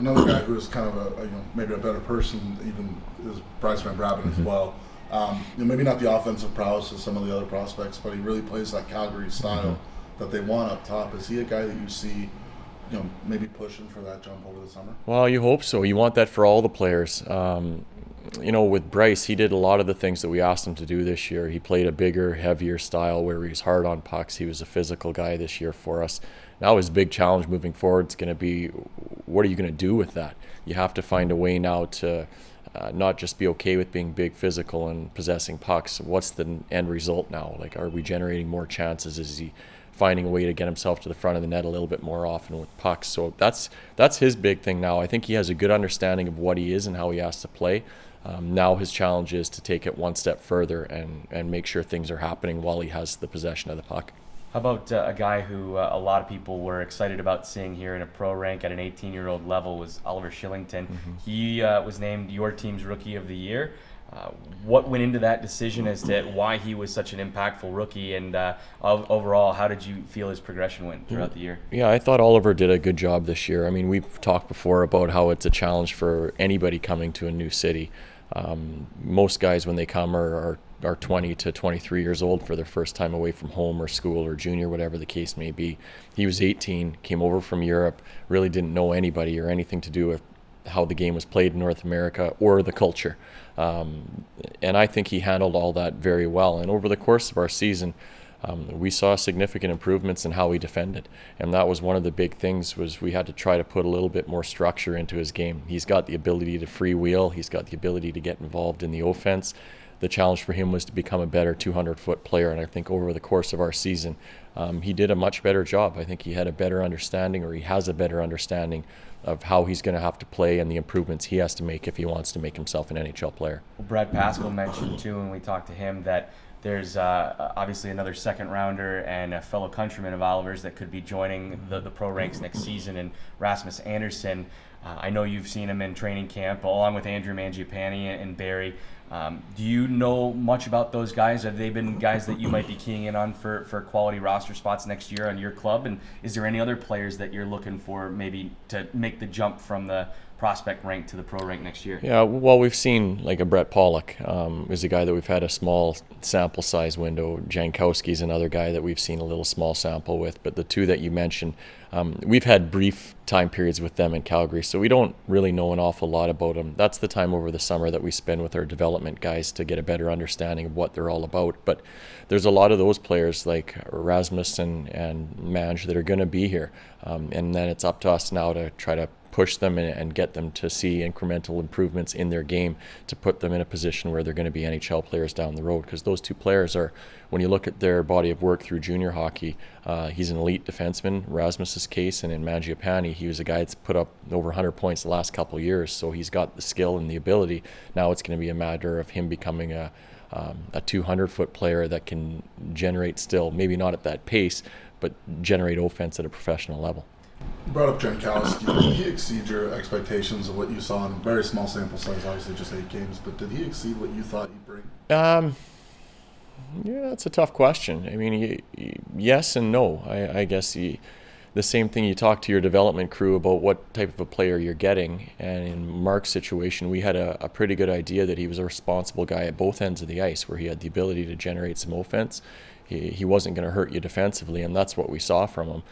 another guy who is kind of maybe a better person even is Bryce Van Brabant as well. Maybe not the offensive prowess of some of the other prospects, but he really plays that Calgary style that they want up top. Is he a guy that you see, maybe pushing for that jump over the summer? Well, you hope so. You want that for all the players. With Bryce, he did a lot of the things that we asked him to do this year. He played a bigger, heavier style where he was hard on pucks. He was a physical guy this year for us. Now his big challenge moving forward is going to be, what are you going to do with that? You have to find a way now to not just be okay with being big, physical, and possessing pucks. What's the end result now? Like, are we generating more chances? Is he finding a way to get himself to the front of the net a little bit more often with pucks? So that's his big thing now. I think he has a good understanding of what he is and how he has to play. Now his challenge is to take it one step further and make sure things are happening while he has the possession of the puck. How about a guy who a lot of people were excited about seeing here in a pro rank at an 18-year-old level was Oliver Shillington. He was named your team's Rookie of the Year. What went into that decision as to why he was such an impactful rookie, and overall, how did you feel his progression went throughout the year? Yeah, I thought Oliver did a good job this year. I mean, we've talked before about how it's a challenge for anybody coming to a new city. Most guys, when they come, are 20 to 23 years old for their first time away from home or school or junior, whatever the case may be. He was 18, came over from Europe, really didn't know anybody or anything to do with how the game was played in North America or the culture. And I think he handled all that very well. And over the course of our season, we saw significant improvements in how he defended. And that was one of the big things, was we had to try to put a little bit more structure into his game. He's got the ability to freewheel. He's got the ability to get involved in the offense. The challenge for him was to become a better 200-foot player. And I think over the course of our season, he did a much better job. I think he had a better understanding, or he has a better understanding of how he's going to have to play and the improvements he has to make if he wants to make himself an NHL player. Well, Brad Pascal mentioned too when we talked to him that there's obviously another second rounder and a fellow countryman of Oliver's that could be joining the pro ranks next season, and Rasmus Andersson. I know you've seen him in training camp along with Andrew Mangiapane and Barry. Do you know much about those guys? Have they been guys that you might be keying in on for quality roster spots next year on your club? And is there any other players that you're looking for maybe to make the jump from the prospect rank to the pro rank next year? Yeah, well, we've seen like a Brett Pollock is a guy that we've had a small sample size window. Jankowski is another guy that we've seen a little small sample with. But the two that you mentioned, we've had brief time periods with them in Calgary, so we don't really know an awful lot about them. That's the time over the summer that we spend with our development guys to get a better understanding of what they're all about. But there's a lot of those players like Rasmus and Mange that are going to be here, and then it's up to us now to try to push them and get them to see incremental improvements in their game to put them in a position where they're going to be NHL players down the road. Because those two players are, when you look at their body of work through junior hockey, he's an elite defenseman, Rasmus's case, and in Mangiapane, he was a guy that's put up over 100 points the last couple of years, so he's got the skill and the ability. Now it's going to be a matter of him becoming a 200-foot player that can generate still, maybe not at that pace, but generate offense at a professional level. You brought up Jankowski. Did he exceed your expectations of what you saw in a very small sample size, obviously just 8 games, but did he exceed what you thought he'd bring? Yeah, that's a tough question. I mean, yes and no. I guess the same thing, you talk to your development crew about what type of a player you're getting, and in Mark's situation, we had a pretty good idea that he was a responsible guy at both ends of the ice, where he had the ability to generate some offense. He wasn't going to hurt you defensively, and that's what we saw from him.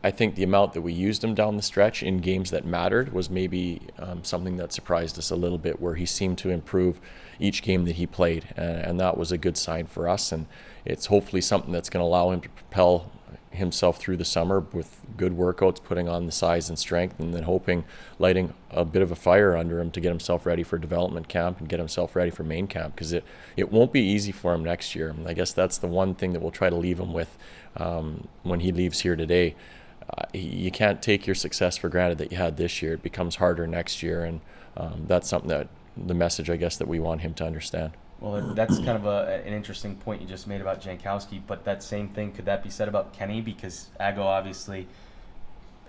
I think the amount that we used him down the stretch in games that mattered was maybe something that surprised us a little bit, where he seemed to improve each game that he played, and that was a good sign for us, and it's hopefully something that's going to allow him to propel himself through the summer with good workouts, putting on the size and strength, and then lighting a bit of a fire under him to get himself ready for development camp and get himself ready for main camp, because it won't be easy for him next year. And I guess that's the one thing that we'll try to leave him with when he leaves here today. You can't take your success for granted that you had this year. It becomes harder next year, and that's something that the message, I guess, that we want him to understand. Well, that's kind of an interesting point you just made about Jankowski, but that same thing, could that be said about Kenny? Because Ago obviously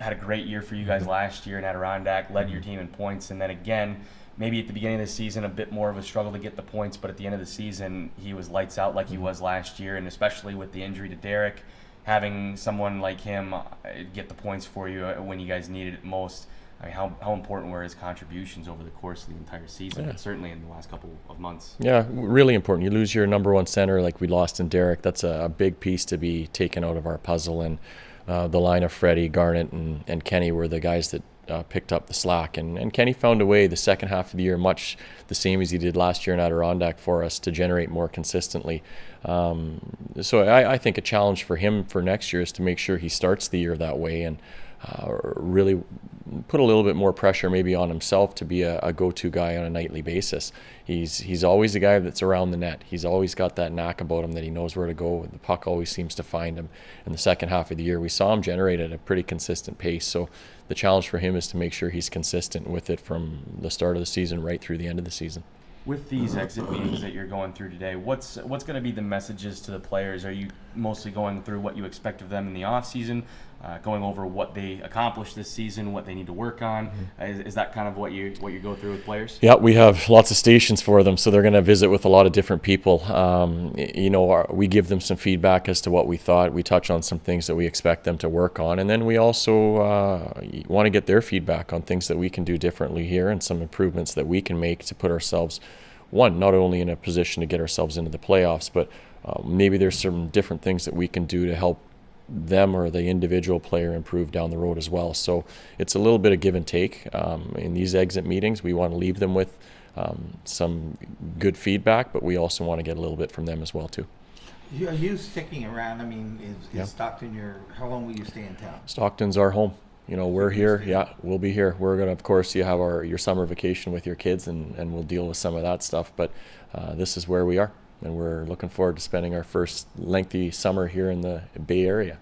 had a great year for you guys last year in Adirondack, led your team in points, and then again, maybe at the beginning of the season, a bit more of a struggle to get the points, but at the end of the season, he was lights out like he was last year, and especially with the injury to Derek, having someone like him get the points for you when you guys needed it most. I mean, how important were his contributions over the course of the entire season, and certainly in the last couple of months? Yeah, really important. You lose your number one center like we lost in Derek. That's a big piece to be taken out of our puzzle. And the line of Freddie, Garnett, and Kenny were the guys that picked up the slack. And Kenny found a way the second half of the year, much the same as he did last year in Adirondack, for us to generate more consistently. So I think a challenge for him for next year is to make sure he starts the year that way and really put a little bit more pressure maybe on himself to be a go-to guy on a nightly basis. He's always the guy that's around the net. He's always got that knack about him that he knows where to go. The puck always seems to find him. In the second half of the year, we saw him generate at a pretty consistent pace. So the challenge for him is to make sure he's consistent with it from the start of the season right through the end of the season. With these exit meetings that you're going through today, what's going to be the messages to the players? Are you mostly going through what you expect of them in the off season, going over what they accomplished this season, what they need to work on? Is that kind of what you go through with players? Yeah, we have lots of stations for them, so they're going to visit with a lot of different people. We give them some feedback as to what we thought. We touch on some things that we expect them to work on, and then we also want to get their feedback on things that we can do differently here and some improvements that we can make to put ourselves, not only in a position to get ourselves into the playoffs, but maybe there's some different things that we can do to help them or the individual player improve down the road as well. So it's a little bit of give and take. In these exit meetings, we want to leave them with some good feedback, but we also want to get a little bit from them as well too. Are you sticking around? I mean, is Stockton how long will you stay in town? Stockton's our home. We're here. Yeah, we'll be here. We're going to, of course, you have your summer vacation with your kids, and we'll deal with some of that stuff. But this is where we are, and we're looking forward to spending our first lengthy summer here in the Bay Area.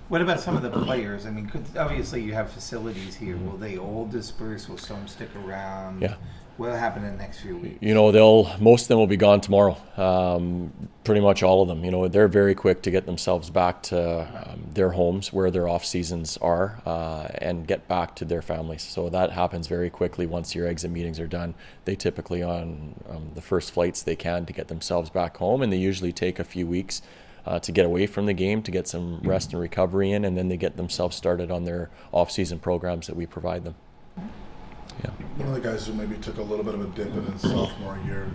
What about some of the players? I mean, obviously you have facilities here. Will they all disperse? Will some stick around? Yeah. What'll happen in the next few weeks? Most of them will be gone tomorrow. Pretty much all of them. They're very quick to get themselves back to their homes where their off seasons are and get back to their families. So that happens very quickly once your exit meetings are done. They typically on the first flights they can to get themselves back home, and they usually take a few weeks to get away from the game, to get some rest and recovery in, and then they get themselves started on their off-season programs that we provide them. Yeah. One of the guys who maybe took a little bit of a dip in his sophomore year,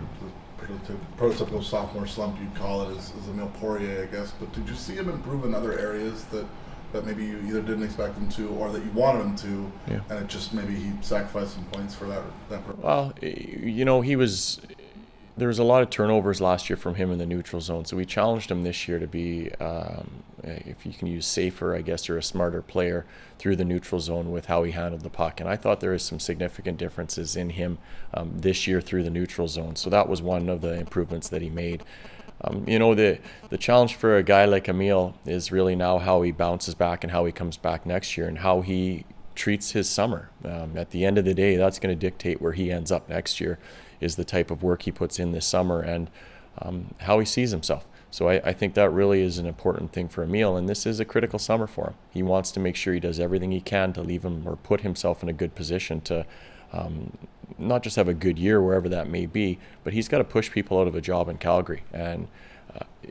the prototypical sophomore slump you'd call it, is Emile Poirier, I guess. But did you see him improve in other areas that maybe you either didn't expect him to or that you wanted him to, and it just maybe he sacrificed some points for that purpose? Well, there was a lot of turnovers last year from him in the neutral zone, so we challenged him this year to be, if you can use safer, I guess, or a smarter player through the neutral zone with how he handled the puck. And I thought there is some significant differences in him this year through the neutral zone. So that was one of the improvements that he made. The challenge for a guy like Emile is really now how he bounces back and how he comes back next year and how he treats his summer. At the end of the day, that's going to dictate where he ends up next year, is the type of work he puts in this summer and how he sees himself. So I think that really is an important thing for Emile, and this is a critical summer for him. He wants to make sure he does everything he can to leave him or put himself in a good position to not just have a good year wherever that may be, but he's got to push people out of a job in Calgary. And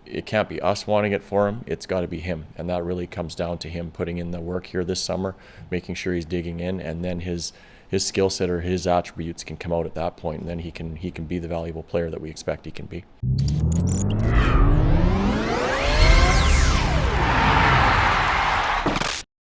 it can't be us wanting it for him, it's got to be him. And that really comes down to him putting in the work here this summer, making sure he's digging in, and then his skill set or his attributes can come out at that point, and then he can be the valuable player that we expect he can be.